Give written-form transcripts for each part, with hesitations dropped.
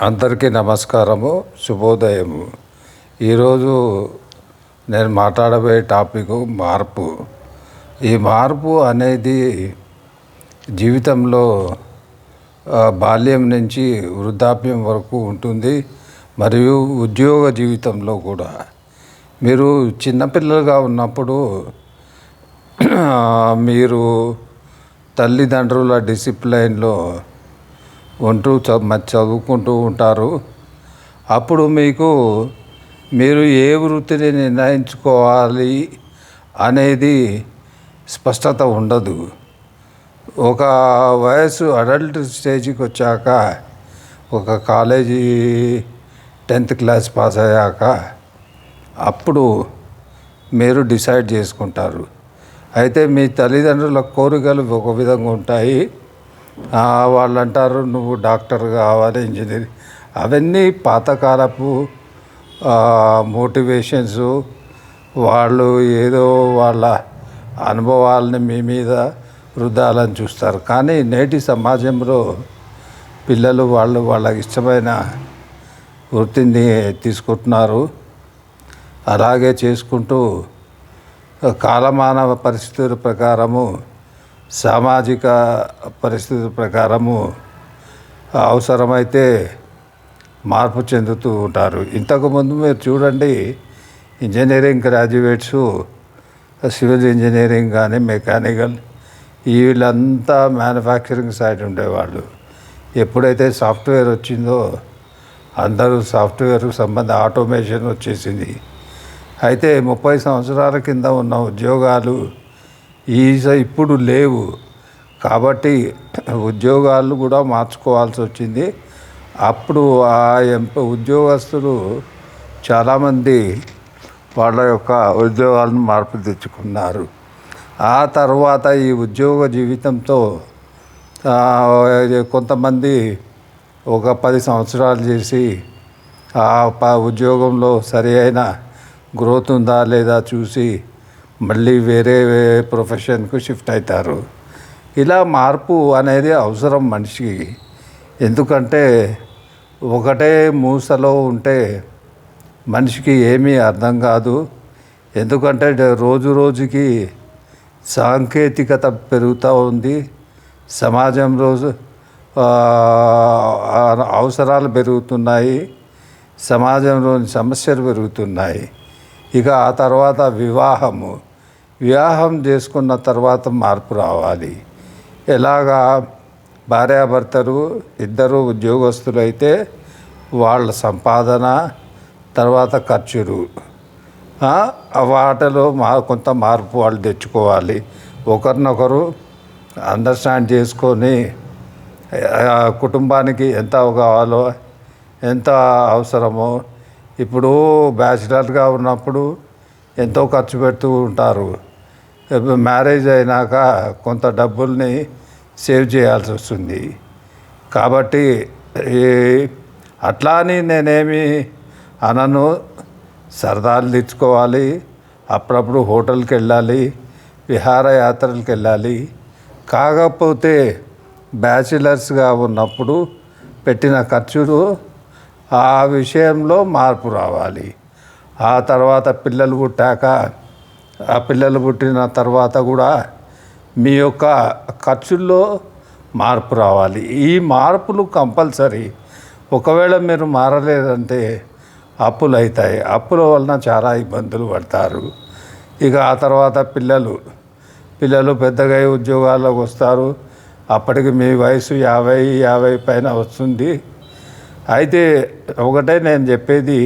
అందరికీ నమస్కారము, శుభోదయము. ఈరోజు నేను మాట్లాడబోయే టాపిక్ మార్పు. ఈ మార్పు అనేది జీవితంలో బాల్యం నుంచి వృద్ధాప్యం వరకు ఉంటుంది. మరియు ఉద్యోగ జీవితంలో కూడా మీరు చిన్నపిల్లలుగా ఉన్నప్పుడు మీరు తల్లిదండ్రుల డిసిప్లైన్లో ఉంటూ చదువుకుంటూ ఉంటారు. అప్పుడు మీరు ఏ వృత్తిని నిర్ణయించుకోవాలి అనేది స్పష్టత ఉండదు. ఒక వయసు అడల్ట్ స్టేజ్కి వచ్చాక, ఒక కాలేజీ 10th క్లాస్ పాస్ అయ్యాక అప్పుడు మీరు డిసైడ్ చేసుకుంటారు. అయితే మీ తల్లిదండ్రుల కోరికలు ఒక విధంగా ఉంటాయి. వాళ్ళు అంటారు, నువ్వు డాక్టర్ కావాలి, ఇంజనీర్. అవన్నీ పాతకాలపు మోటివేషన్స్. వాళ్ళు ఏదో వాళ్ళ అనుభవాలని మీ మీద రుద్దాలని చూస్తారు. కానీ నేటి సమాజంలో పిల్లలు వాళ్ళకి ఇష్టమైన వృత్తిని తీసుకుంటున్నారు. అలాగే చేసుకుంటూ కాలమానవ పరిస్థితుల ప్రకారము, సామాజిక పరిస్థితుల ప్రకారము అవసరమైతే మార్పు చెందుతూ ఉంటారు. ఇంతకుముందు మీరు చూడండి, ఇంజనీరింగ్ గ్రాడ్యుయేట్స్, సివిల్ ఇంజనీరింగ్ కానీ మెకానికల్, వీళ్ళంతా మ్యానుఫ్యాక్చరింగ్ సైడ్ ఉండేవాళ్ళు. ఎప్పుడైతే సాఫ్ట్వేర్ వచ్చిందో అందరూ సాఫ్ట్వేర్కు సంబంధ ఆటోమేషన్ వచ్చేసింది. అయితే 30 సంవత్సరాల కింద ఉన్న ఉద్యోగాలు ఇప్పుడు లేవు. కాబట్టి ఉద్యోగాలు కూడా మార్చుకోవాల్సి వచ్చింది. అప్పుడు ఉద్యోగస్తులు చాలామంది వాళ్ళ యొక్క ఉద్యోగాలను మార్పు తెచ్చుకున్నారు. ఆ తర్వాత ఈ ఉద్యోగ జీవితంతో కొంతమంది ఒక 10 సంవత్సరాలు చేసి ఉద్యోగంలో సరి అయిన గ్రోత్ ఉందా లేదా చూసి మళ్ళీ వేరే ప్రొఫెషన్కు షిఫ్ట్ అవుతారు. ఇలా మార్పు అనేది అవసరం మనిషికి. ఎందుకంటే ఒకటే మూసలో ఉంటే మనిషికి ఏమీ అర్థం కాదు. ఎందుకంటే రోజు రోజుకి సాంకేతికత పెరుగుతూ ఉంది. సమాజంలో అవసరాలు పెరుగుతున్నాయి. సమాజంలోని సమస్యలు పెరుగుతున్నాయి. ఇక ఆ తర్వాత వివాహం చేసుకున్న తర్వాత మార్పు రావాలి. ఎలాగా? భార్యాభర్తలు ఇద్దరు ఉద్యోగస్తులు అయితే వాళ్ళ సంపాదన, తర్వాత ఖర్చులు, వాటిలో కొంత మార్పు వాళ్ళు తెచ్చుకోవాలి. ఒకరినొకరు అండర్స్టాండ్ చేసుకొని కుటుంబానికి ఎంత కావాలో, ఎంత అవసరమో. ఇప్పుడు బ్యాచిలర్గా ఉన్నప్పుడు ఎంతో ఖర్చు పెడుతూ ఉంటారు. మ్యారేజ్ అయినాక కొంత డబ్బుల్ని సేవ్ చేయాల్సి వస్తుంది. కాబట్టి అట్లా అని నేనేమి అనను. సరదాలు తెచ్చుకోవాలి, అప్పుడప్పుడు హోటల్కి వెళ్ళాలి, విహారయాత్రలకు వెళ్ళాలి. కాకపోతే బ్యాచిలర్స్గా ఉన్నప్పుడు పెట్టిన ఖర్చులు, ఆ విషయంలో మార్పు రావాలి. ఆ తర్వాత పిల్లలు పుట్టాక, ఆ పిల్లలు పుట్టిన తర్వాత కూడా మీ యొక్క ఖర్చుల్లో మార్పు రావాలి. ఈ మార్పులు కంపల్సరీ. ఒకవేళ మీరు మారలేదంటే అప్పులు అవుతాయి. అప్పుల వలన చాలా ఇబ్బందులు పడతారు. ఇక ఆ తర్వాత పిల్లలు పెద్దగా ఉద్యోగాల్లోకి వస్తారు. అప్పటికి మీ వయసు 50 పైన వస్తుంది. అయితే ఒకటే నేను చెప్పేది,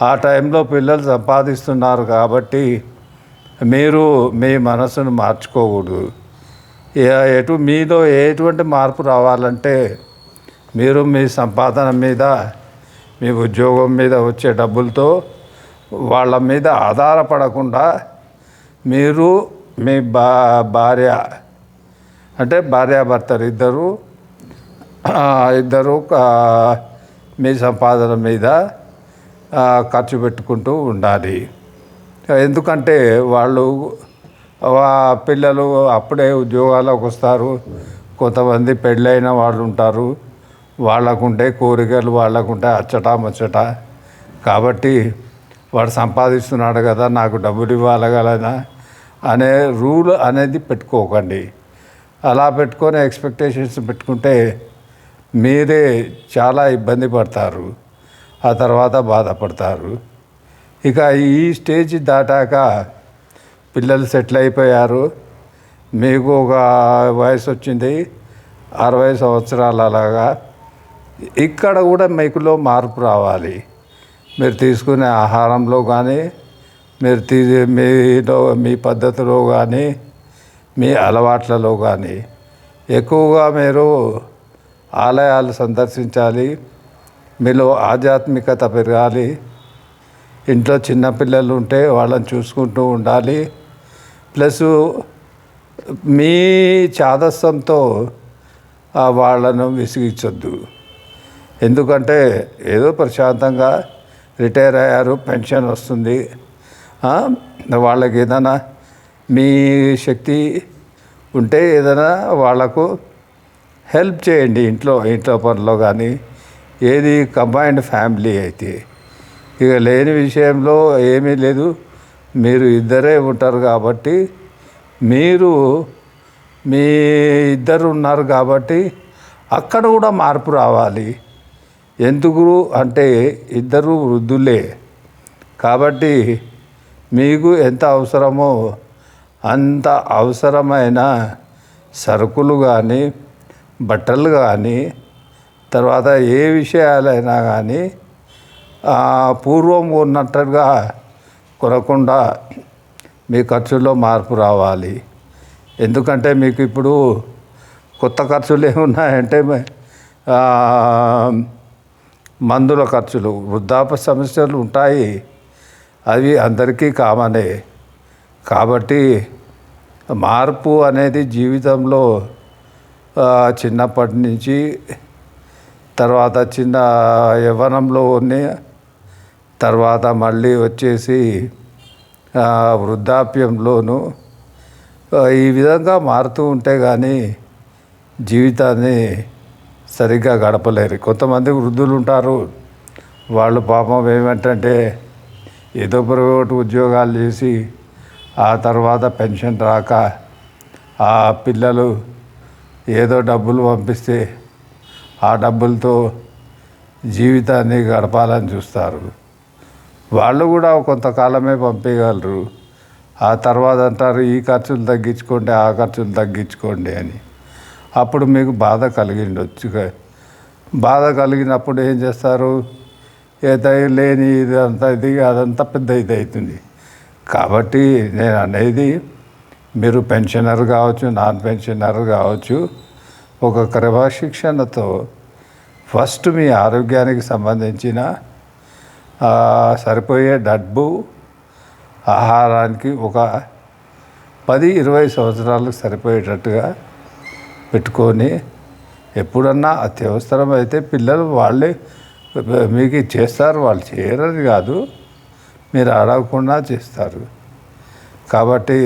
ఆ టైంలో పిల్లలు సంపాదిస్తున్నారు కాబట్టి మీరు మీ మనసును మార్చుకోకూడదు. మీలో ఎటువంటి మార్పు రావాలంటే మీరు మీ సంపాదన మీద, మీ ఉద్యోగం మీద వచ్చే డబ్బులతో వాళ్ళ మీద ఆధారపడకుండా మీరు మీ భార్య అంటే భార్యాభర్తలు ఇద్దరు మీ సంపాదన మీద ఖర్చు పెట్టుకుంటూ ఉండాలి. ఎందుకంటే పిల్లలు అప్పుడే ఉద్యోగాలకు వస్తారు. కొంతమంది పెళ్ళైన వాళ్ళు ఉంటారు. వాళ్ళకుంటే కోరికలు, వాళ్ళకుంటే అచ్చట ముచ్చట. కాబట్టి వాడు సంపాదిస్తున్నాడు కదా, నాకు డబ్బులు ఇవ్వగలనా అనే రూల్ అనేది పెట్టుకోకండి. అలా పెట్టుకొని ఎక్స్పెక్టేషన్స్ పెట్టుకుంటే మీరే చాలా ఇబ్బంది పడతారు, ఆ తర్వాత బాధపడతారు. ఇక ఈ స్టేజ్ దాటాక పిల్లలు సెటిల్ అయిపోయారు, మీకు ఒక వయసు వచ్చింది 60 సంవత్సరాలు. అలాగా ఇక్కడ కూడా మీకులో మార్పు రావాలి. మీరు తీసుకునే ఆహారంలో కానీ, మీరు మీ పద్ధతిలో కానీ, మీ అలవాట్లలో కానీ ఎక్కువగా మీరు ఆలయాలు సందర్శించాలి. మీలో ఆధ్యాత్మికత పెరగాలి. ఇంట్లో చిన్నపిల్లలు ఉంటే వాళ్ళని చూసుకుంటూ ఉండాలి. ప్లస్ మీ చాదస్తంతో వాళ్ళను విసిగించొద్దు. ఎందుకంటే ఏదో ప్రశాంతంగా రిటైర్ అయ్యారు, పెన్షన్ వస్తుంది, వాళ్ళకి ఏదైనా మీ శక్తి ఉంటే ఏదైనా వాళ్ళకు హెల్ప్ చేయండి. ఇంట్లో పనిలో కానీ, ఏది కంబైన్డ్ ఫ్యామిలీ అయితే. ఇక లేని విషయంలో ఏమీ లేదు, మీరు ఇద్దరే ఉంటారు కాబట్టి, మీరు మీ ఇద్దరు ఉన్నారు కాబట్టి అక్కడ కూడా మార్పు రావాలి. ఎందుకు అంటే ఇద్దరు వృద్ధులే కాబట్టి మీకు ఎంత అవసరమో అంత అవసరమైన సరుకులు కానీ, బట్టలు కానీ, తర్వాత ఏ విషయాలైనా కానీ పూర్వం ఉన్నట్టుగా కొనకుండా మీ ఖర్చుల్లో మార్పు రావాలి. ఎందుకంటే మీకు ఇప్పుడు కొత్త ఖర్చులు ఏమున్నాయంటే మందుల ఖర్చులు, వృద్ధాప్య సమస్యలు ఉంటాయి, అవి అందరికీ కామనే. కాబట్టి మార్పు అనేది జీవితంలో చిన్నప్పటి నుంచి, తర్వాత చిన్న యవ్వనంలో తర్వాత మళ్ళీ వచ్చేసి వృద్ధాప్యంలోనూ ఈ విధంగా మారుతూ ఉంటే కానీ జీవితాన్ని సరిగ్గా గడపలేరు. కొంతమంది వృద్ధులు ఉంటారు, వాళ్ళు పాపం ఏమంటే ఏదో ప్రైవేట్ ఉద్యోగాలు చేసి ఆ తర్వాత పెన్షన్ రాక ఆ పిల్లలు ఏదో డబ్బులు పంపిస్తే ఆ డబ్బులతో జీవితాన్ని గడపాలని చూస్తారు. వాళ్ళు కూడా కొంతకాలమే పంపించగలరు, ఆ తర్వాత అంటారు ఈ ఖర్చులు తగ్గించుకోండి, ఆ ఖర్చులు తగ్గించుకోండి అని. అప్పుడు మీకు బాధ కలిగిండొచ్చు. బాధ కలిగినప్పుడు ఏం చేస్తారు, లేని అదంతా పెద్ద ఇది అవుతుంది. కాబట్టి నేను అనేది, మీరు పెన్షనర్ కావచ్చు, నాన్ పెన్షనర్ కావచ్చు, ఒక క్రమశిక్షణతో ఫస్ట్ మీ ఆరోగ్యానికి సంబంధించిన సరిపోయే డబ్బు, ఆహారానికి ఒక 10-20 సంవత్సరాలకు సరిపోయేటట్టుగా పెట్టుకొని, ఎప్పుడన్నా అత్యవసరం అయితే పిల్లలు వాళ్ళే మీకు చేస్తారు. వాళ్ళు చేయరని కాదు, మీరు అడగకుండా చేస్తారు. కాబట్టి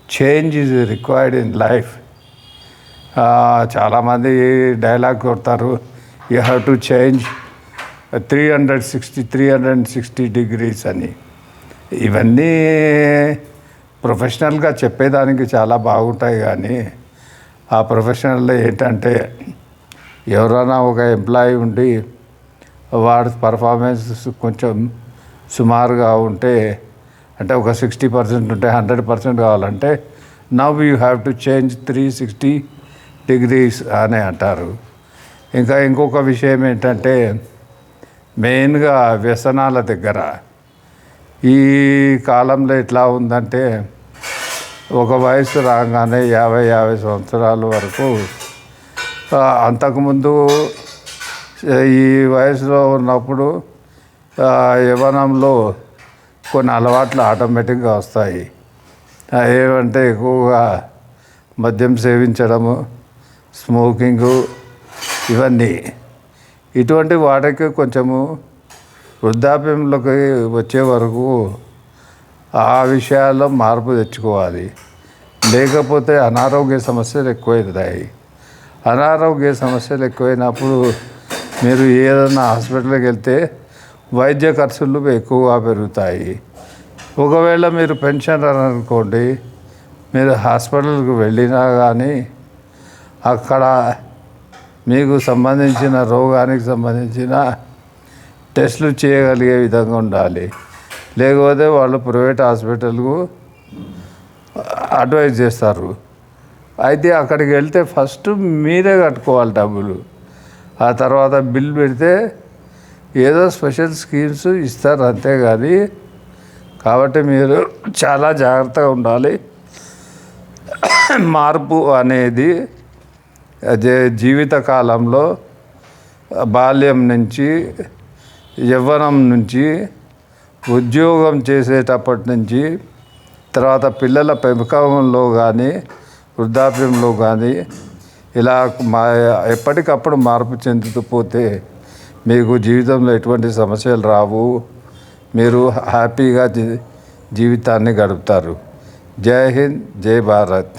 change is required in life. చాలామంది డైలాగ్ కొడతారు, you have to change 360 degrees అని. ఇవన్నీ ప్రొఫెషనల్గా చెప్పేదానికి చాలా బాగుంటాయి, కానీ ఆ ప్రొఫెషనల్లో ఏంటంటే ఎవరైనా ఒక ఎంప్లాయీ ఉండి వాడి పర్ఫార్మెన్స్ కొంచెం సుమారుగా ఉంటే, అంటే ఒక 60% ఉంటే 100% కావాలంటే now you have to change 360 degrees అని అంటారు. ఇంకొక విషయం ఏంటంటే, మెయిన్గా వ్యసనాల దగ్గర ఈ కాలంలో ఎట్లా ఉందంటే, ఒక వయసు రాగానే 50 సంవత్సరాల వరకు, అంతకుముందు ఈ వయసులో ఉన్నప్పుడు యవ్వనంలో కొన్ని అలవాట్లు ఆటోమేటిక్గా వస్తాయి. ఏమంటే ఎక్కువగా మద్యం సేవించడము, స్మోకింగు, ఇవన్నీ. ఇటువంటి వాటికి కొంచెము వృద్ధాప్యంలోకి వచ్చే వరకు ఆ విషయాల్లో మార్పు తెచ్చుకోవాలి. లేకపోతే అనారోగ్య సమస్యలు ఎక్కువవుతాయి. అనారోగ్య సమస్యలు ఎక్కువైనప్పుడు మీరు ఏదైనా హాస్పిటల్కి వెళ్తే వైద్య ఖర్చులు ఎక్కువగా పెరుగుతాయి. ఒకవేళ మీరు పెన్షనర్ అనుకోండి, మీరు హాస్పిటల్కి వెళ్ళినా కానీ అక్కడ మీకు సంబంధించిన రోగానికి సంబంధించిన టెస్టులు చేయగలిగే విధంగా ఉండాలి. లేకపోతే వాళ్ళు ప్రైవేట్ హాస్పిటల్కు అడ్వైజ్ చేస్తారు. అయితే అక్కడికి వెళ్తే ఫస్ట్ మీరే కట్టుకోవాలి డబ్బులు. ఆ తర్వాత బిల్ పెడితే ఏదో స్పెషల్ స్కీమ్స్ ఇస్తారు అంతేగాని. కాబట్టి మీరు చాలా జాగ్రత్తగా ఉండాలి. మార్పు అనేది జీవితకాలంలో బాల్యం నుంచి, యవ్వనం నుంచి, ఉద్యోగం చేసేటప్పటి నుంచి, తర్వాత పిల్లల పెంపకంలో కానీ వృద్ధాప్యంలో కానీ ఇలా ఎప్పటికప్పుడు మార్పు చెందుతూ పోతే మీకు జీవితంలో ఎటువంటి సమస్యలు రావు. మీరు హ్యాపీగా జీవితాన్ని గడుపుతారు. జై హింద్, జై భారత్.